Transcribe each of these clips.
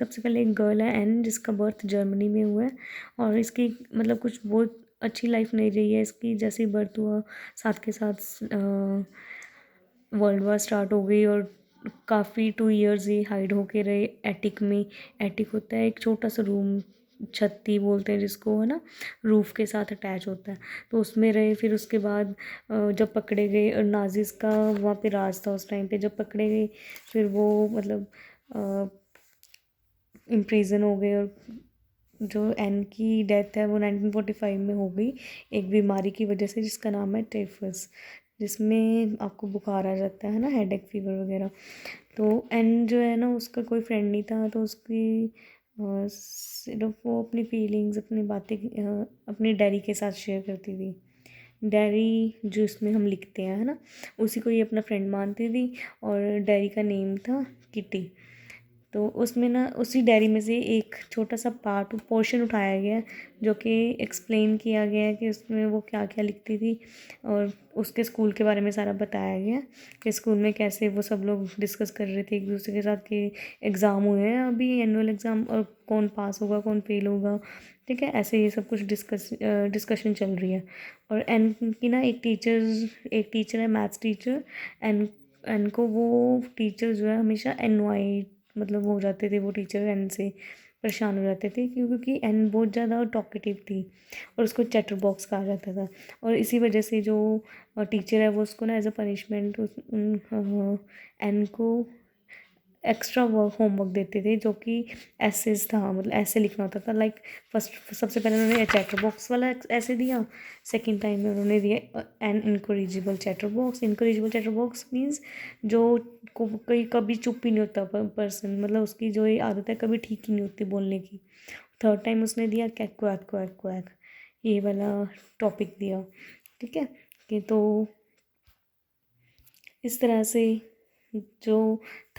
सबसे पहले एक गर्ल है एन, जिसका बर्थ जर्मनी में हुआ है और इसकी मतलब कुछ बहुत अच्छी लाइफ नहीं रही है इसकी। जैसे ही बर्थ हुआ साथ के साथ वर्ल्ड वार स्टार्ट हो गई और काफ़ी 2 इयर्स ये हाइड होके रहे एटिक में। एटिक होता है एक छोटा सा रूम, छत्ती बोलते हैं जिसको, है ना, रूफ़ के साथ अटैच होता है। तो उसमें रहे, फिर उसके बाद जब पकड़े गए और नाजिस का वहाँ पे राज था उस टाइम पे, जब पकड़े गए फिर वो मतलब इम्प्रिजन हो गए। और जो एन की डेथ है वो 1945 में हो गई एक बीमारी की वजह से जिसका नाम है टाइफस, जिसमें आपको बुखार आ जाता है ना, हेडेक फीवर वगैरह। तो एन जो है ना उसका कोई फ्रेंड नहीं था, तो उसकी सिर्फ वो अपनी फीलिंग्स, अपनी बातें अपनी डायरी के साथ शेयर करती थी। डायरी जो इसमें हम लिखते हैं, है ना, उसी को ये अपना फ्रेंड मानती थी और डायरी का नेम था किटी। तो उसमें ना उसी डायरी में से एक छोटा सा पोर्शन उठाया गया है जो कि एक्सप्लेन किया गया है कि उसमें वो क्या क्या लिखती थी और उसके स्कूल के बारे में सारा बताया गया है कि स्कूल में कैसे वो सब लोग डिस्कस कर रहे थे एक दूसरे के साथ कि एग्ज़ाम हुए हैं अभी, एनुअल एग्ज़ाम, और कौन पास होगा कौन फेल होगा, ठीक है, ऐसे ये सब कुछ डिस्कशन चल रही है। और एन की ना एक टीचर है मैथ्स टीचर। एन एन को वो टीचर जो है हमेशा एनवाई मतलब हो जाते थे, वो टीचर एन से परेशान हो जाते थे क्योंकि एन बहुत ज़्यादा टॉकेटिव थी और उसको चैटर बॉक्स कहा जाता था। और इसी वजह से जो टीचर है वो उसको ना एज अ पनिशमेंट एन को एक्स्ट्रा वर्क होमवर्क देते थे जो कि एसेस था, मतलब ऐसे लिखना होता था। लाइक फर्स्ट सबसे पहले उन्होंने चैटर बॉक्स वाला ऐसे दिया, सेकंड टाइम में उन्होंने दिया an incorrigible chatterbox. Incorrigible chatterbox means जो को कहीं कभी चुप ही नहीं होता पर्सन, मतलब उसकी जो ये आदत है कभी ठीक ही नहीं होती बोलने की। थर्ड टाइम उसने दिया कैक क्वैक क्वैक क्वैक, ये वाला टॉपिक दिया, ठीक है। कि तो इस तरह से जो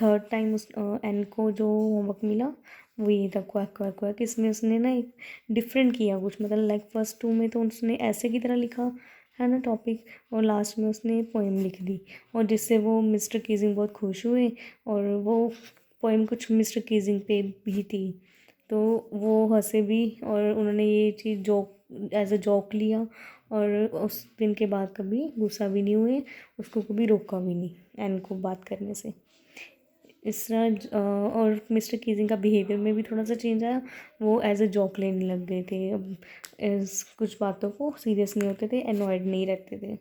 थर्ड टाइम उस एन को जो होमवर्क मिला वो ये था क्वैक क्वैक क्वैक। इसमें उसने ना एक डिफरेंट किया कुछ, मतलब लाइक फर्स्ट टू में तो उसने ऐसे की तरह लिखा है ना टॉपिक, और लास्ट में उसने पोएम लिख दी और जिससे वो मिस्टर कीजिंग बहुत खुश हुए। और वो पोएम कुछ मिस्टर कीजिंग पे भी थी, तो वो हंसे भी और उन्होंने ये चीज़ जॉक एज अ जॉक लिया और उस दिन के बाद कभी गुस्सा भी नहीं हुए, उसको कभी रोका भी नहीं एन को बात करने से। इस तरह और मिस्टर कीजिंग का बिहेवियर में भी थोड़ा सा चेंज आया, वो एज अ जॉक लेने लग गए थे अब, कुछ बातों को सीरियस नहीं होते थे, एनॉयड नहीं रहते थे।